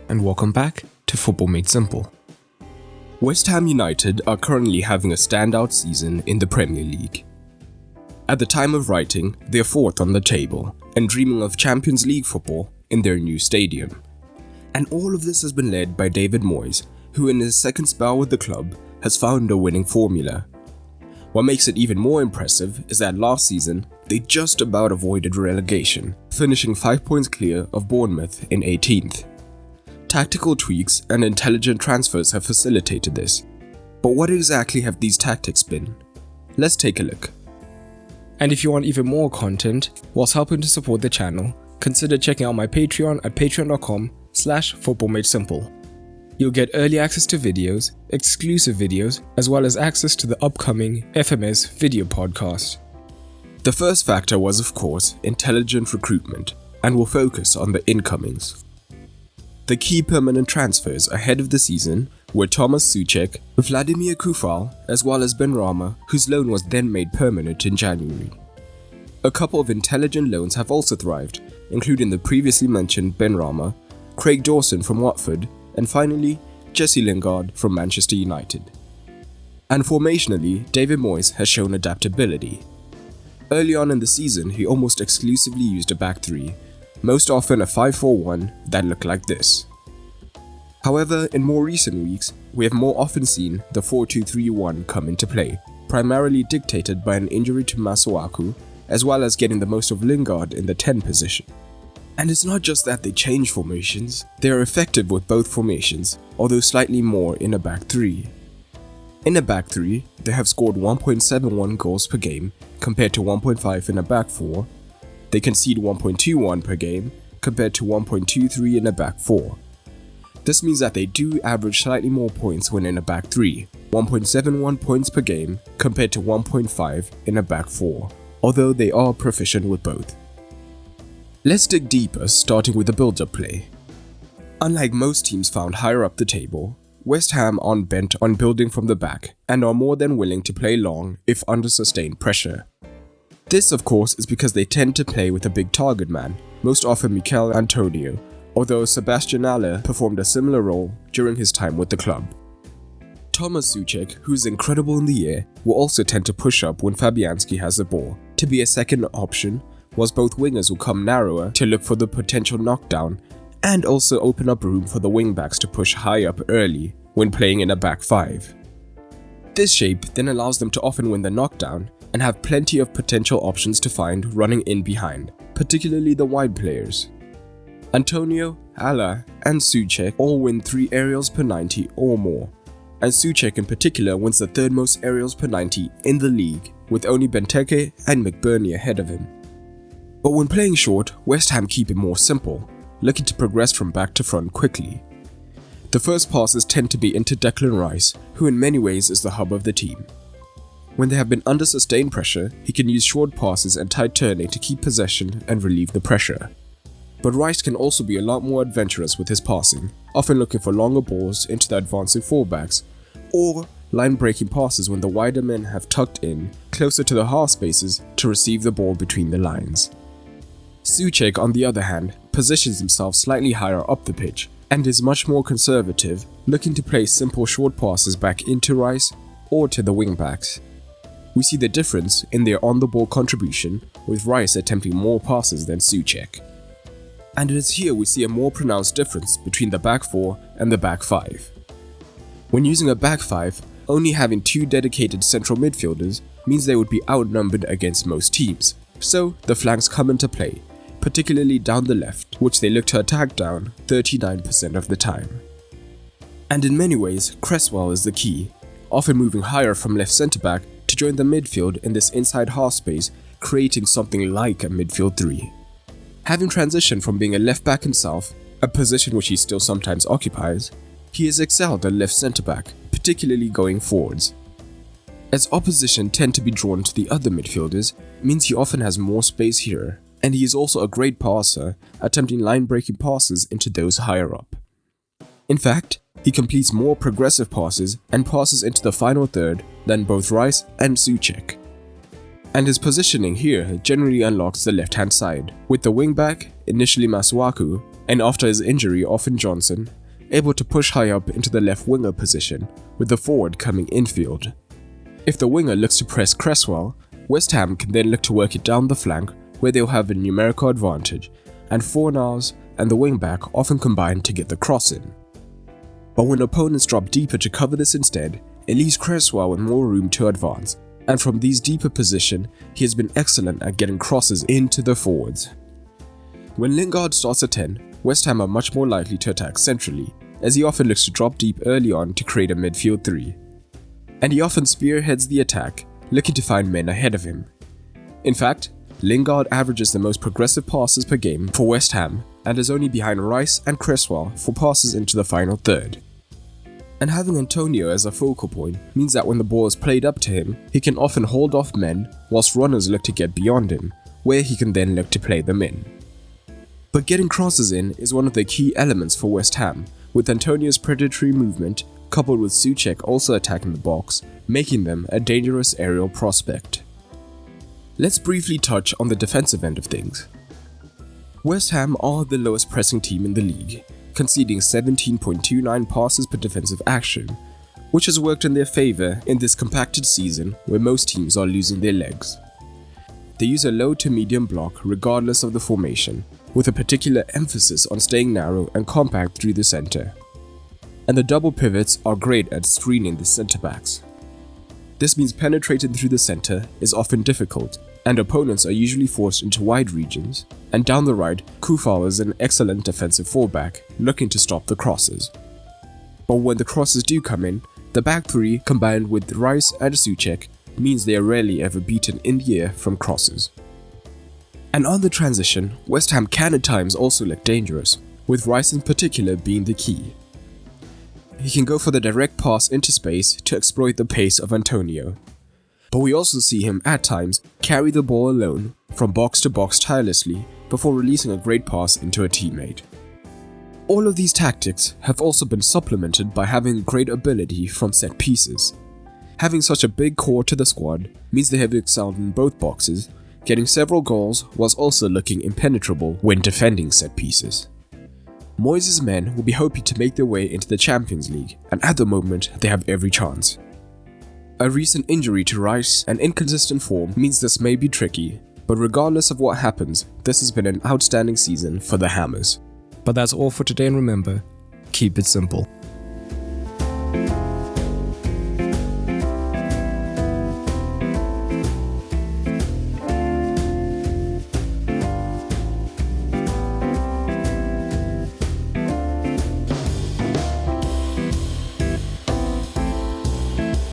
and welcome back to Football Made Simple. West Ham United are currently having a standout season in the Premier League. At the time of writing, they are 4th on the table and dreaming of Champions League football in their new stadium. And all of this has been led by David Moyes, who in his second spell with the club has found a winning formula. What makes it even more impressive is that last season, they just about avoided relegation, finishing 5 points clear of Bournemouth in 18th. Tactical tweaks and intelligent transfers have facilitated this. But what exactly have these tactics been? Let's take a look. And if you want even more content whilst helping to support the channel, consider checking out my Patreon at patreon.com/footballmadesimple. You'll get early access to videos, exclusive videos, as well as access to the upcoming FMS video podcast. The first factor was, of course, intelligent recruitment, and will focus on the incomings. The key permanent transfers ahead of the season were Thomas Souček, Vladimir Kufal, as well as Benrahma, whose loan was then made permanent in January. A couple of intelligent loans have also thrived, including the previously mentioned Benrahma, Craig Dawson from Watford, and finally, Jesse Lingard from Manchester United. And formationally, David Moyes has shown adaptability. Early on in the season, he almost exclusively used a back three, most often a 5-4-1 that looked like this. However, in more recent weeks, we have more often seen the 4-2-3-1 come into play, primarily dictated by an injury to Masuaku, as well as getting the most of Lingard in the 10 position. And it's not just that they change formations, they are effective with both formations, although slightly more in a back three. In a back three, they have scored 1.71 goals per game compared to 1.5 in a back four. They concede 1.21 per game compared to 1.23 in a back four. This means that they do average slightly more points when in a back three, 1.71 points per game compared to 1.5 in a back four, although they are proficient with both. Let's dig deeper, starting with the build-up play. Unlike most teams found higher up the table, West Ham aren't bent on building from the back and are more than willing to play long if under sustained pressure. This, of course, is because they tend to play with a big target man, most often Mikel Antonio, although Sebastian Haller performed a similar role during his time with the club. Thomas Souček, who is incredible in the air, will also tend to push up when Fabianski has the ball, to be a second option, whilst both wingers will come narrower to look for the potential knockdown and also open up room for the wingbacks to push high up early when playing in a back five. This shape then allows them to often win the knockdown and have plenty of potential options to find running in behind, particularly the wide players. Antonio, Haller, and Souček all win 3 aerials per 90 or more, and Souček in particular wins the 3rd most aerials per 90 in the league, with only Benteke and McBurney ahead of him. But when playing short, West Ham keep it more simple, looking to progress from back to front quickly. The first passes tend to be into Declan Rice, who in many ways is the hub of the team. When they have been under sustained pressure, he can use short passes and tight turning to keep possession and relieve the pressure. But Rice can also be a lot more adventurous with his passing, often looking for longer balls into the advancing fullbacks, or line-breaking passes when the wider men have tucked in closer to the half spaces to receive the ball between the lines. Souček, on the other hand, positions himself slightly higher up the pitch and is much more conservative, looking to play simple short passes back into Rice or to the wingbacks. We see the difference in their on-the-ball contribution, with Rice attempting more passes than Souček. And it is here we see a more pronounced difference between the back four and the back five. When using a back five, only having 2 dedicated central midfielders means they would be outnumbered against most teams, so the flanks come into play, particularly down the left, which they look to attack down 39% of the time. And in many ways, Cresswell is the key, often moving higher from left centre-back to join the midfield in this inside half space, creating something like a midfield three. Having transitioned from being a left-back himself, a position which he still sometimes occupies, he has excelled at left centre-back, particularly going forwards. As opposition tend to be drawn to the other midfielders, means he often has more space here, and he is also a great passer, attempting line-breaking passes into those higher up. In fact, he completes more progressive passes and passes into the final third than both Rice and Souček. And his positioning here generally unlocks the left-hand side, with the wing-back, initially Masuaku, and after his injury often Johnson, able to push high up into the left winger position, with the forward coming infield. If the winger looks to press Cresswell, West Ham can then look to work it down the flank where they'll have a numerical advantage, and Fornals and the wing-back often combine to get the cross in. But when opponents drop deeper to cover this instead, it leaves Cresswell with more room to advance, and from these deeper positions, he has been excellent at getting crosses into the forwards. When Lingard starts at 10, West Ham are much more likely to attack centrally, as he often looks to drop deep early on to create a midfield 3. And he often spearheads the attack, looking to find men ahead of him. In fact, Lingard averages the most progressive passes per game for West Ham and is only behind Rice and Cresswell for passes into the final third. And having Antonio as a focal point means that when the ball is played up to him, he can often hold off men whilst runners look to get beyond him, where he can then look to play them in. But getting crosses in is one of the key elements for West Ham, with Antonio's predatory movement coupled with Souček also attacking the box, making them a dangerous aerial prospect. Let's briefly touch on the defensive end of things. West Ham are the lowest pressing team in the league, conceding 17.29 passes per defensive action, which has worked in their favour in this compacted season where most teams are losing their legs. They use a low to medium block regardless of the formation, with a particular emphasis on staying narrow and compact through the centre. And the double pivots are great at screening the centre-backs. This means penetrating through the centre is often difficult, and opponents are usually forced into wide regions, and down the right, Kufal is an excellent defensive fullback, looking to stop the crosses. But when the crosses do come in, the back 3 combined with Rice and Souček means they are rarely ever beaten in the air from crosses. And on the transition, West Ham can at times also look dangerous, with Rice in particular being the key. He can go for the direct pass into space to exploit the pace of Antonio. But we also see him at times carry the ball alone from box to box tirelessly before releasing a great pass into a teammate. All of these tactics have also been supplemented by having great ability from set pieces. Having such a big core to the squad means they have excelled in both boxes, getting several goals whilst also looking impenetrable when defending set pieces. Moyes' men will be hoping to make their way into the Champions League, and at the moment they have every chance. A recent injury to Rice and inconsistent form means this may be tricky, but regardless of what happens, this has been an outstanding season for the Hammers. But that's all for today, and remember, keep it simple.